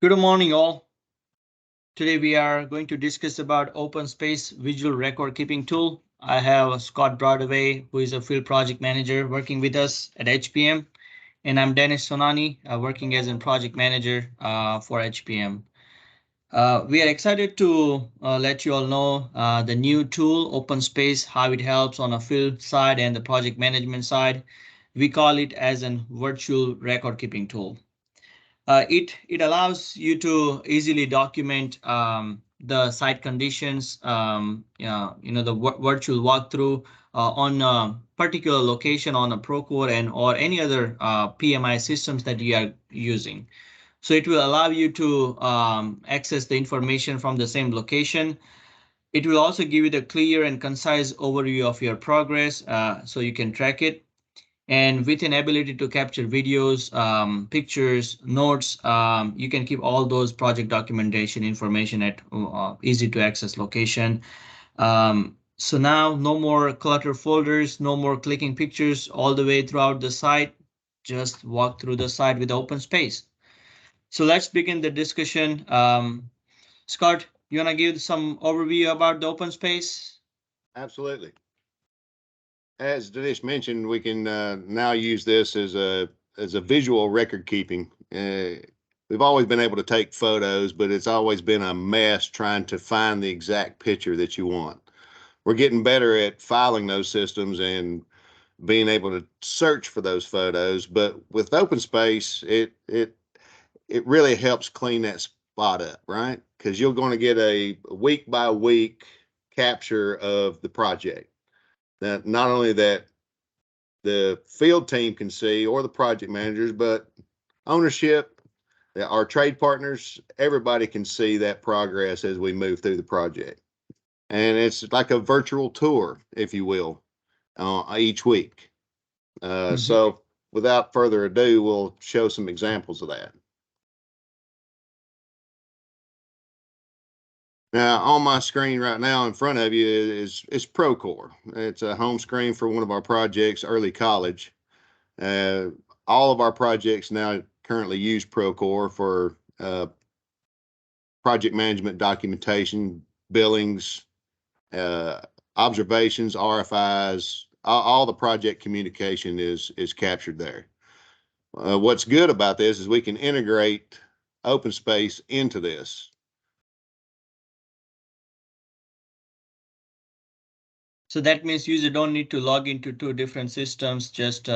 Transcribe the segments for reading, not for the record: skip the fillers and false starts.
Good morning, all. Today we are going to discuss about OpenSpace visual record keeping tool. I have Scott Broadway, who is a field project manager working with us at HPM, and I'm Dennis Sonani, working as a project manager for HPM. We are excited to let you all know the new tool, OpenSpace, how it helps on a field side and the project management side. We call it as a virtual record keeping tool. It allows you to easily document the site conditions, the virtual walkthrough on a particular location on a Procore and or any other PMI systems that you are using. So it will allow you to access the information from the same location. It will also give you the clear and concise overview of your progress, so you can track it, and with an ability to capture videos, pictures, notes. You can keep all those project documentation information at easy to access location. So now no more clutter folders, no more clicking pictures all the way throughout the site. Just walk through the site with open space. So let's begin the discussion. Scott, you want to give some overview about the open space? Absolutely. As Dinesh mentioned, we can now use this as a visual record keeping. We've always been able to take photos, but it's always been a mess trying to find the exact picture that you want. We're getting better at filing those systems and being able to search for those photos. But with OpenSpace, it really helps clean that spot up, right? Because you're going to get a week by week capture of the project. That not only that the field team can see or the project managers, but ownership, our trade partners, everybody can see that progress as we move through the project. And it's like a virtual tour, if you will, each week. Mhm. So without further ado, we'll show some examples of that. Now, on my screen right now in front of you is Procore. It's a home screen for one of our projects, early college. Uh, all of our projects now currently use Procore for project management documentation, billings, uh, observations, RFIs. All the project communication is captured there. What's good about this is we can integrate OpenSpace into this. So that means user don't need to log into two different systems, just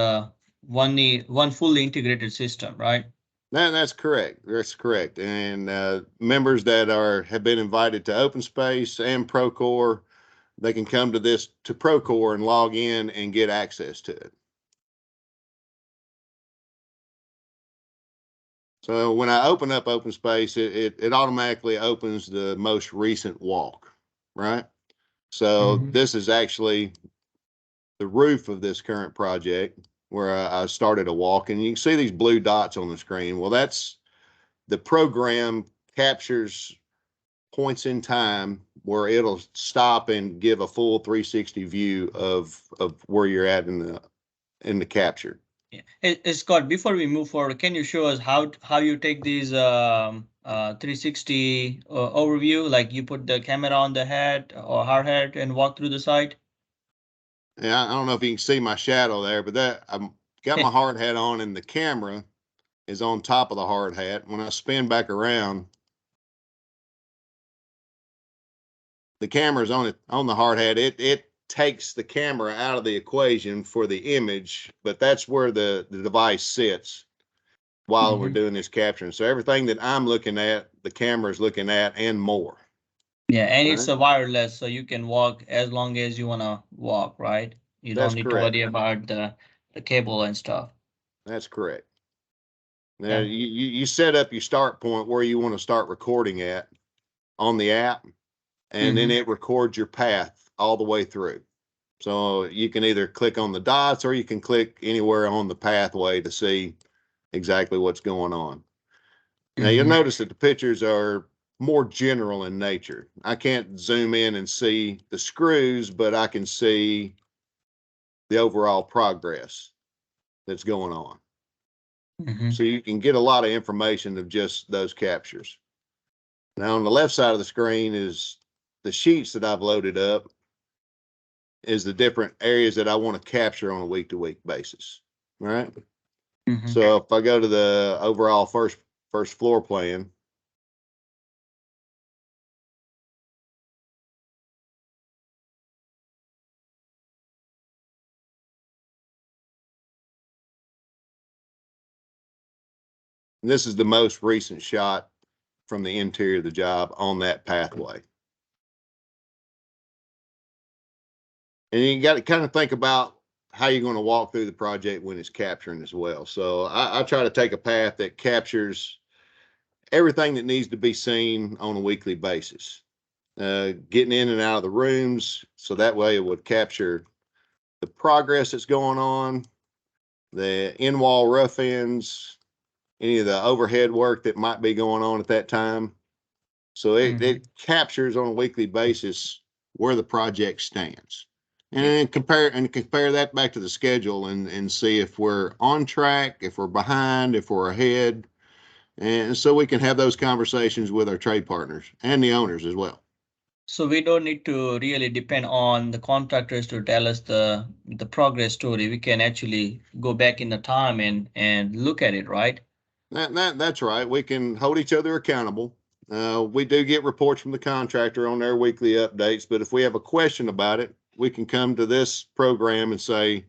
one fully integrated system, right? That's correct. That's correct. And members that have been invited to OpenSpace and Procore, they can come to Procore and log in and get access to it. So when I open up OpenSpace, it automatically opens the most recent walk, right? So Mhm. this is actually the roof of this current project where I started a walk, and you can see these blue dots on the screen. Well, that's the program captures points in time where it'll stop and give a full 360 view of where you're at in the capture. Yeah. Scott, before we move forward, can you show us how you take these 360 overview? Like you put the camera on the head or hard head and walk through the site? And I don't know if you can see my shadow there, but that I've got my hard hat on, and the camera is on top of the hard hat. When I spin back around, the camera's on the hard hat. It takes the camera out of the equation for the image, but that's where the device sits while we're Mhm. doing this capturing. So everything that I'm looking at, the camera's looking at, and more. Yeah, and it's Right? a wireless, so you can walk as long as you wanna walk, right? You don't That's need to correct. worry about the cable and stuff. That's correct. Now Yeah. you set up your start point where you want to start recording at on the app, and then Hmm. it records your path all the way through. So you can either click on the dots or you can click anywhere on the pathway to see exactly what's going on. Now you'll Hmm. notice that the pictures are more general in nature. I can't zoom in and see the screws, but I can see the overall progress that's going on. Mm-hmm. So you can get a lot of information of just those captures. Now on the left side of the screen is the sheets that I've loaded up, is the different areas that I want to capture on a week-to-week basis. All right. Mm-hmm. So if I go to the overall first floor plan, and this is the most recent shot from the interior of the job on that pathway. And you got to kind of think about how you're going to walk through the project when it's capturing as well. So I try to take a path that captures everything that needs to be seen on a weekly basis. Getting in and out of the rooms, so that way it would capture the progress that's going on, the in-wall rough ends, any of the overhead work that might be going on at that time. So Mm-hmm. it captures on a weekly basis where the project stands. And Yep. then compare that back to the schedule and see if we're on track, if we're behind, if we're ahead. And so we can have those conversations with our trade partners and the owners as well. So we don't need to really depend on the contractors to tell us the progress story. We can actually go back in the time and look at it, right? That's right. We can hold each other accountable. We do get reports from the contractor on their weekly updates, but if we have a question about it, we can come to this program and say,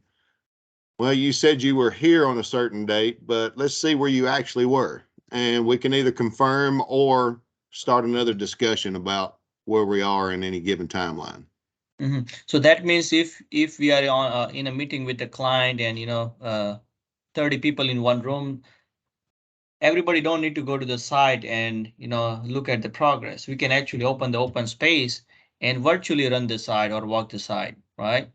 well, you said you were here on a certain date, but let's see where you actually were. And we can either confirm or start another discussion about where we are in any given timeline. Mm-hmm. So that means if we are on in a meeting with the client and 30 people in one room, everybody don't need to go to the site and look at the progress. We can actually open the open space and virtually run the site or walk the site, right?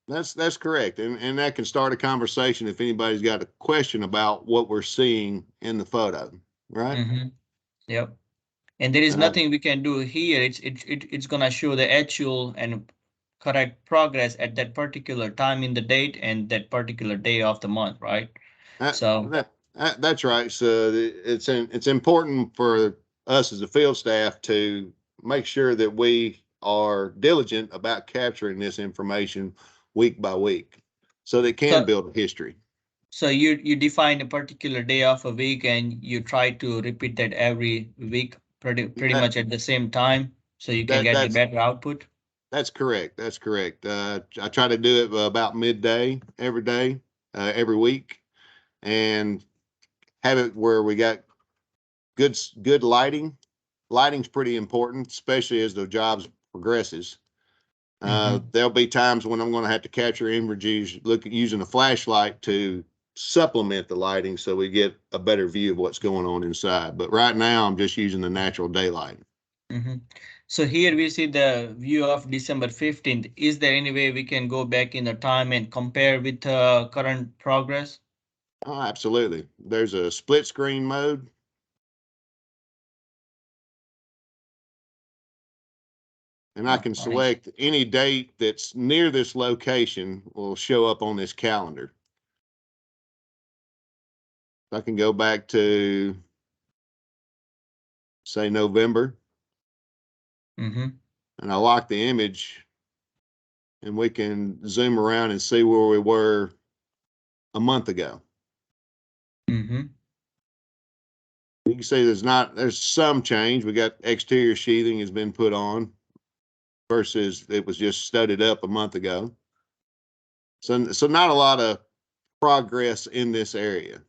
That's correct. And that can start a conversation if anybody's got a question about what we're seeing in the photo, right? Mm-hmm. Yep. And there is Uh, nothing we can do here. It's gonna show the actual and correct progress at that particular time in the date and that particular day of the month, right? that, So. that's right. So it's important for us as a field staff to make sure that we are diligent about capturing this information week by week, so they can So, build a history. so you define a particular day of a week and you try to repeat that every week pretty That much at the same time so you can that get the that's better output. that's correct. That's correct. I try to do it about midday every day, every week, and have it where we got good lighting. Lighting's pretty important, especially as the jobs progresses. Mm-hmm. There'll be times when I'm going to have to capture images, look at using a flashlight to supplement the lighting so we get a better view of what's going on inside. But right now, I'm just using the natural daylight. Mm-hmm. So here we see the view of December 15th. Is there any way we can go back in the time and compare with current progress? Oh, absolutely. There's a split screen mode, and I Oh, can nice. select any date that's near this location will show up on this calendar. I can go back to, say, November, Mm-hmm. and I lock the image, and we can zoom around and see where we were a month ago. Mm-hmm. You can see there's some change. We got exterior sheathing has been put on versus it was just studded up a month ago. So not a lot of progress in this area.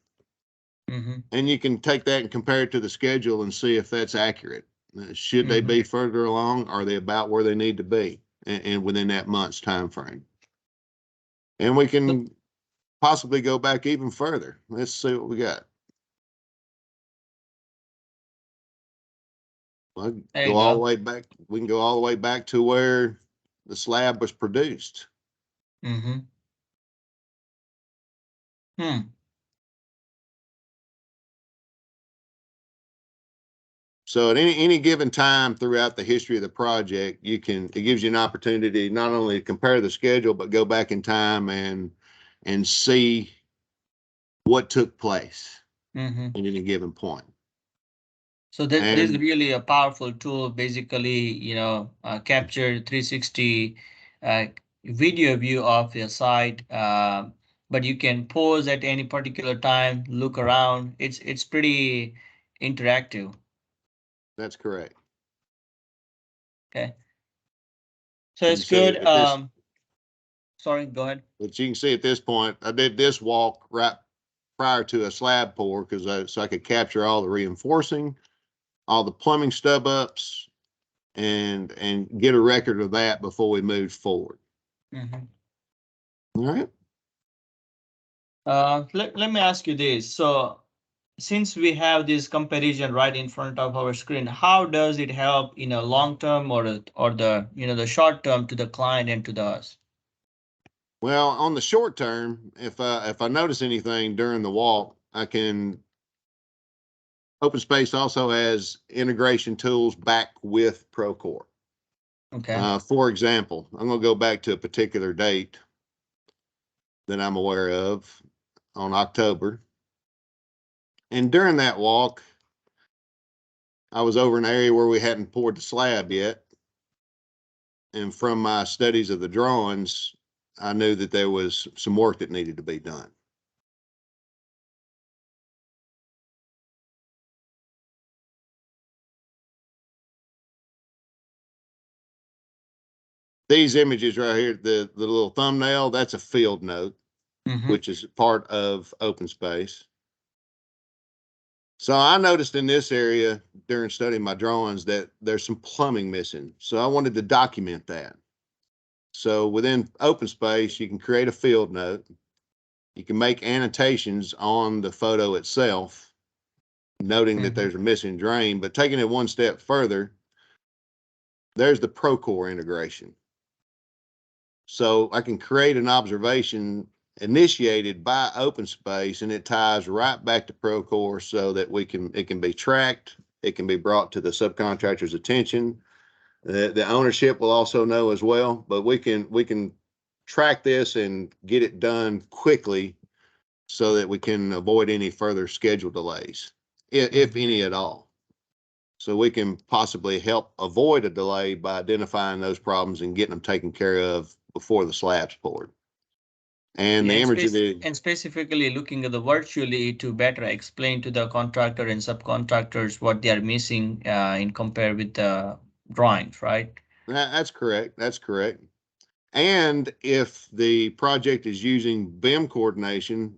Mm-hmm. And you can take that and compare it to the schedule and see if that's accurate. Should they Mm-hmm. be further along? Are they about where they need to be and within that month's time frame? And we So, can possibly go back even further. Let's see what we got. Well, there go you all the go. way back. We can go all the way back to where the slab was produced. Mm-hmm. Hmm. So at any given time throughout the history of the project, it gives you an opportunity not only to compare the schedule, but go back in time and see what took place. Mm-hmm. at any given point. So this is And really a powerful tool. Basically, capture 360 uh, video view of your site, but you can pause at any particular time, look around. It's pretty interactive. that's correct. Okay, so You it's can see good. at this, Sorry, go ahead. but you can see at this point, I did this walk right prior to a slab pour so I could capture all the reinforcing, all the plumbing stub ups, and get a record of that before we moved forward. Mm-hmm. All right. Let me ask you this. So since we have this comparison right in front of our screen, how does it help in a long term or the the short term to the client and to the us? Well, on the short term, if I notice anything during the walk, I can. OpenSpace also has integration tools back with Procore. Okay. For example, I'm going to go back to a particular date that I'm aware of on October. And during that walk, I was over an area where we hadn't poured the slab yet. And from my studies of the drawings, I knew that there was some work that needed to be done. These images right here, the little thumbnail, that's a field note, Mm-hmm. which is part of OpenSpace. So I noticed in this area during studying my drawings that there's some plumbing missing. So I wanted to document that. So within OpenSpace, you can create a field note. You can make annotations on the photo itself, noting that Mm-hmm. there's a missing drain, but taking it one step further, there's the Procore integration. So I can create an observation initiated by OpenSpace, and it ties right back to Procore so that it can be tracked, it can be brought to the subcontractor's attention. The ownership will also know as well, but we can track this and get it done quickly so that we can avoid any further schedule delays, if Mm-hmm. any at all. So we can possibly help avoid a delay by identifying those problems and getting them taken care of before the slab's poured. And Yeah, the imagery, and specifically looking at the virtually to better explain to the contractor and subcontractors what they are missing in compare with the drawings, right? that's correct. That's correct. And if the project is using BIM coordination,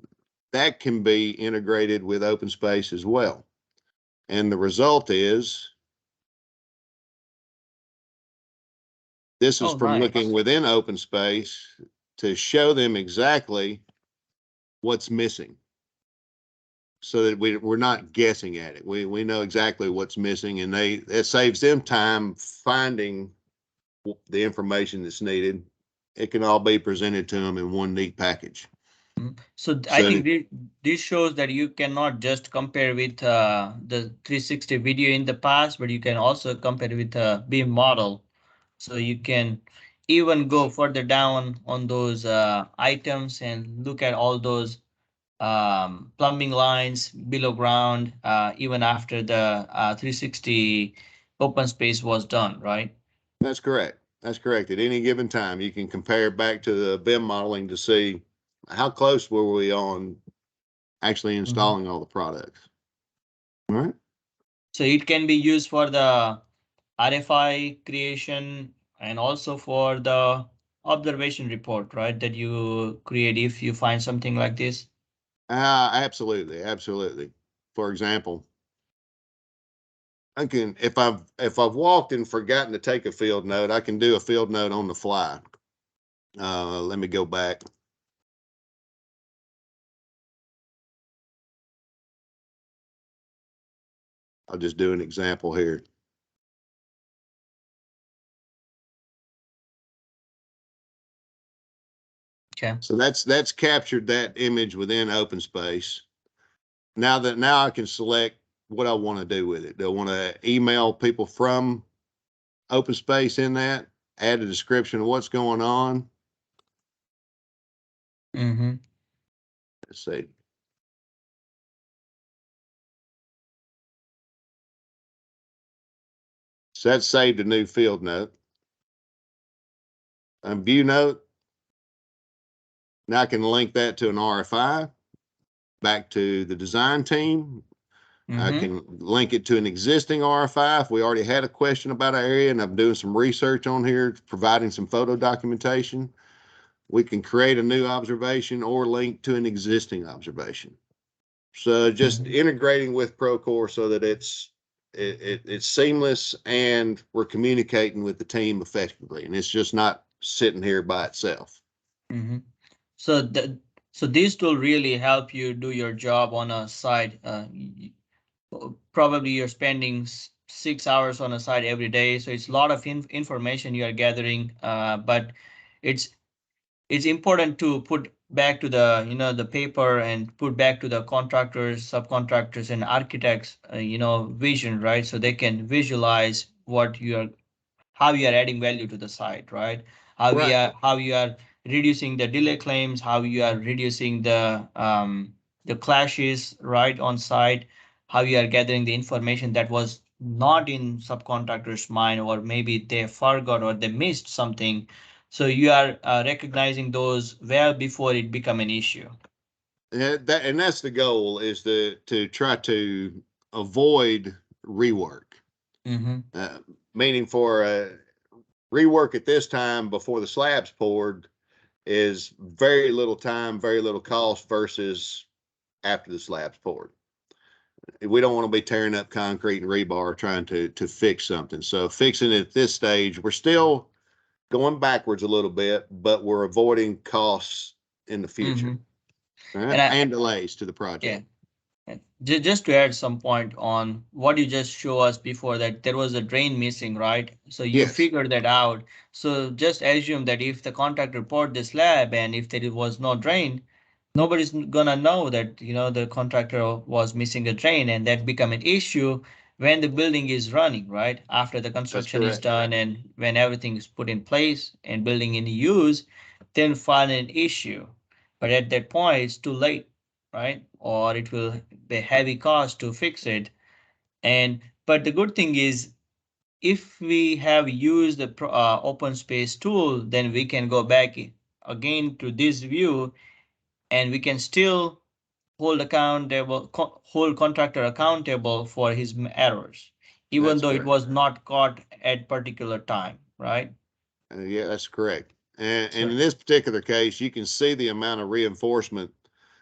that can be integrated with OpenSpace as well. And the result is this is Oh, from nice. looking within OpenSpace to show them exactly what's missing so that we're not guessing at it. We know exactly what's missing, and it saves them time finding the information that's needed. It can all be presented to them in one neat package. So I So think this shows that you cannot just compare with the 360 video in the past, but you can also compare with a beam model. So you can even go further down on those items and look at all those plumbing lines below ground, even after the 360 open space was done, right? that's correct. That's correct. At any given time, you can compare back to the BIM modeling to see how close were we on actually Mhm. installing all the products. All right. So it can be used for the RFI creation and also for the observation report, right? That you create if you find something like this. Absolutely, absolutely. For example, I can if I've walked and forgotten to take a field note, I can do a field note on the fly. Let me go back. I'll just do an example here. Okay. So that's captured that image within OpenSpace. Now I can select what I want to do with it. Do I want to email people from OpenSpace in that? Add a description of what's going on. Mm-hmm. Let's see. So that's saved a new field note. View note. Now I can link that to an RFI back to the design team. I Mm-hmm. can link it to an existing RFI if we already had a question about our area and I'm doing some research on here, providing some photo documentation. We can create a new observation or link to an existing observation. So just Mm-hmm. integrating with Procore so that it's seamless and we're communicating with the team effectively, and it's just not sitting here by itself. Mm-hmm. So the so these tools really help you do your job on a site. Probably you're spending 6 hours on a site every day, so it's a lot of information you are gathering. But it's it's important to put back to the the paper and put back to the contractors, subcontractors, and architects vision, right? So they can visualize what you are how you are adding value to the site, right? Right. How you are reducing the delay claims, how you are reducing the clashes right on site, how you are gathering the information that was not in subcontractor's mind, or maybe they forgot or they missed something. So you are recognizing those well before it become an issue. And that's the goal, is to try to avoid rework. Mm-hmm. Uh, Meaning for rework at this time before the slab's poured is very little time, very little cost versus after the slab's poured. We don't want to be tearing up concrete and rebar trying to fix something. So fixing it at this stage, we're still going backwards a little bit, but we're avoiding costs in the future, Mm-hmm. right? And And delays to the yeah. project. And just to add some point on what you just show us before, that there was a drain missing, right? So you Yes, figured that out. So just assume that if the contractor poured the slab and if there was no drain, nobody's gonna know that the contractor was missing a drain, and that become an issue when the building is running, right? After the that's construction is correct. done and when everything is put in place and building in use, then find an issue. But at that point, it's too late, right? Or it will be heavy cost to fix it. And but the good thing is, if we have used the open space tool, then we can go back again to this view, and we can still hold contractor accountable for his errors, even That's though it correct. was not caught at particular time, right? Yeah, that's correct. And So. in this particular case, you can see the amount of reinforcement.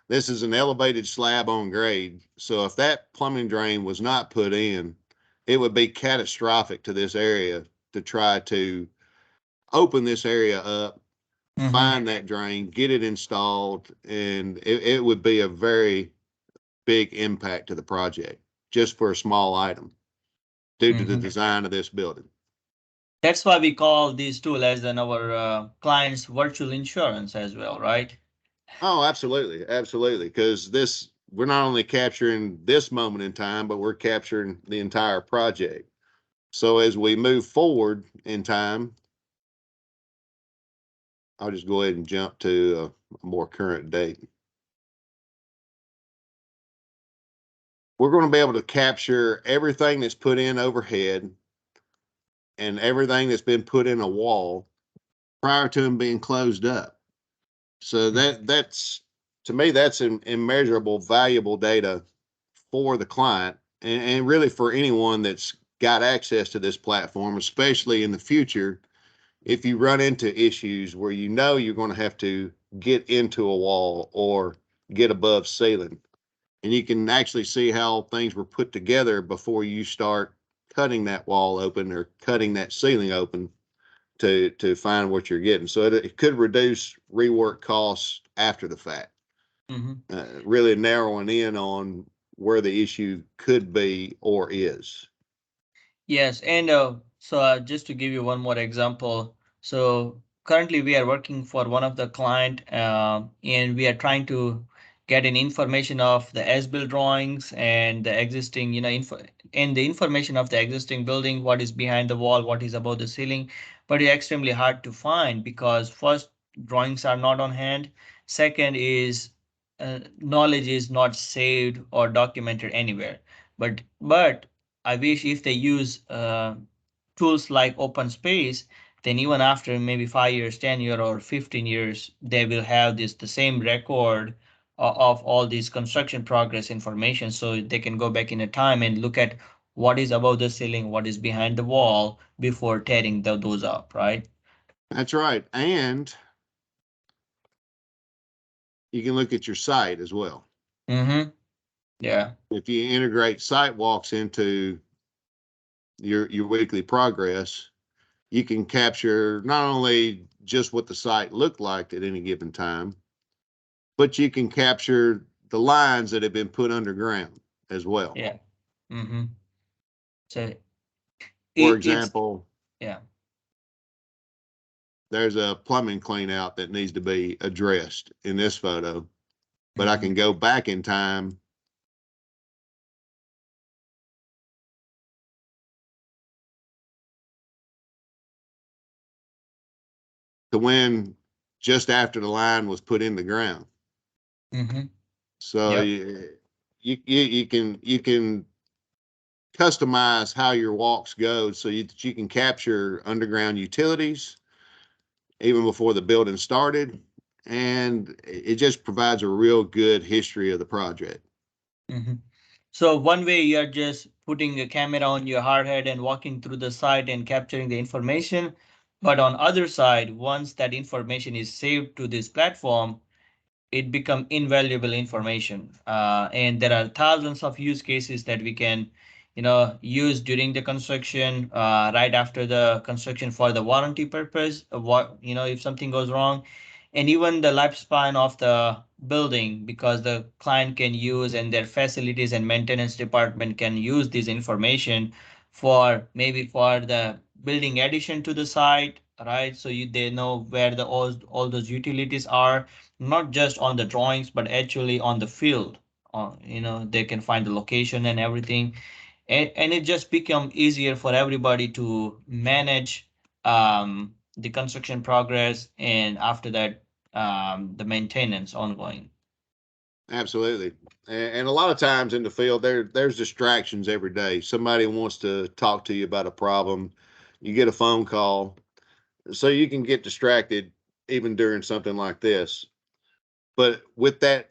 This is an elevated slab on grade. So if that plumbing drain was not put in, it would be catastrophic to this area to try to open this area up, Mm-hmm. find that drain, get it installed, and it would be a very big impact to the project just for a small item due to the Mm-hmm. design of this building. That's why we call these tool as our clients virtual insurance as well, right? Oh, absolutely, absolutely. Because this, we're not only capturing this moment in time, but we're capturing the entire project. So as we move forward in time, I'll just go ahead and jump to a more current date. We're going to be able to capture everything that's put in overhead and everything that's been put in a wall prior to them being closed up. So that's to me, that's immeasurable, valuable data for the client, and really for anyone that's got access to this platform, especially in the future. If you run into issues where you know you're going to have to get into a wall or get above ceiling, and you can actually see how things were put together before you start cutting that wall open or cutting that ceiling open to find what you're getting. So it could reduce rework costs after the fact, Mm-hmm. really narrowing in on where the issue could be or is. Yes, and just to give you one more example, so currently we are working for one of the client, and we are trying to get an information of the as-built drawings and the existing, and the information of the existing building, what is behind the wall, what is above the ceiling, but it's extremely hard to find because first, drawings are not on hand. Second is knowledge is not saved or documented anywhere. But I wish if they use tools like OpenSpace, then even after maybe 5 years, 10 years, or 15 years, they will have this the same record of all these construction progress information, so they can go back in a time and look at what is above the ceiling, what is behind the wall before tearing those up, right? That's right. And you can look at your site as well. Mm-hmm. Yeah. If you integrate site walks into your weekly progress, you can capture not only just what the site looked like at any given time, but you can capture the lines that have been put underground as well. Yeah. Mm-hmm. So For it's example, yeah. there's a plumbing clean out that needs to be addressed in this photo, but I Mm-hmm. can go back in time to when just after the line was put in the ground. Mm-hmm. So Yep. you can customize how your walks go so that you can capture underground utilities even before the building started, and it just provides a real good history of the project. Mm-hmm. So one way you're just putting a camera on your hard hat and walking through the site and capturing the information. But on other side, once that information is saved to this platform, it become invaluable information. And there are thousands of use cases that we can, use during the construction, right after the construction for the warranty purpose. What, if something goes wrong, and even the lifespan of the building, because the client can use and their facilities and maintenance department can use this information for maybe for the building addition to the site, right? So they know where the all those utilities are, not just on the drawings, but actually on the field. They can find the location and everything, and it just become easier for everybody to manage the construction progress, and after that, the maintenance ongoing. Absolutely. And a lot of times in the field, there's distractions every day. Somebody wants to talk to you about a problem. You get a phone call, so you can get distracted even during something like this. But with that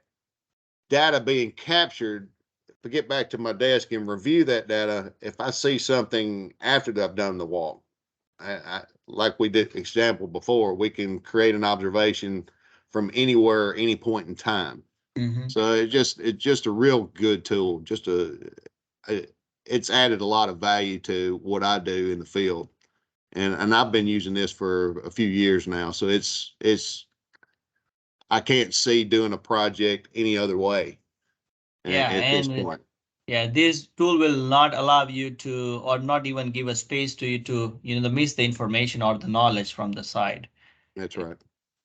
data being captured, if I get back to my desk and review that data, if I see something after I've done the walk, like we did example before, we can create an observation from anywhere, any point in time. Hmm. So it's just a real good tool. A it's added a lot of value to what I do in the field, and I've been using this for a few years now. So it's I can't see doing a project any other way Yeah, at this and point. yeah, this tool will not allow you to, or not even give a space to you to, miss the information or the knowledge from the side. That's right.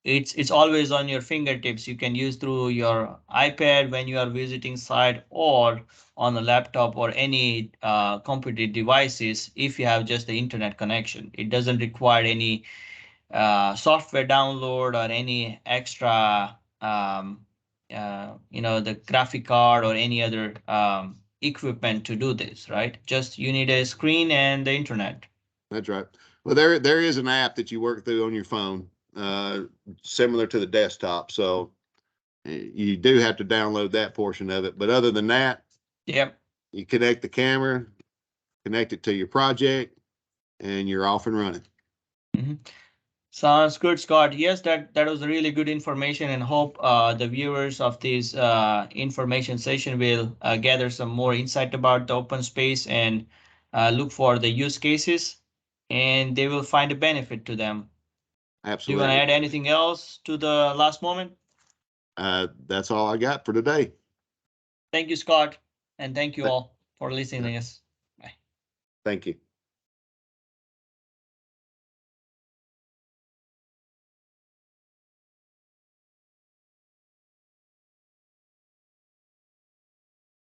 It's always on your fingertips. You can use through your iPad when you are visiting site, or on a laptop or any computer devices if you have just the internet connection. It doesn't require any software download or any extra the graphic card or any other equipment to do this, right? Just you need a screen and the internet. That's right. Well, there is an app that you work through on your phone, similar to the desktop. So you do have to download that portion of it. But other than that, Yep. you connect the camera, connect it to your project, and you're off and running. Mhm. Sounds good, Scott. Yes, that was really good information, and hope the viewers of this information session will gather some more insight about the open space and look for the use cases, and they will find a benefit to them. Do you want to Absolutely. add anything else to the last moment? That's all I got for today. Thank you, Scott, and thank you Th- all for listening to us. Bye. Thank you.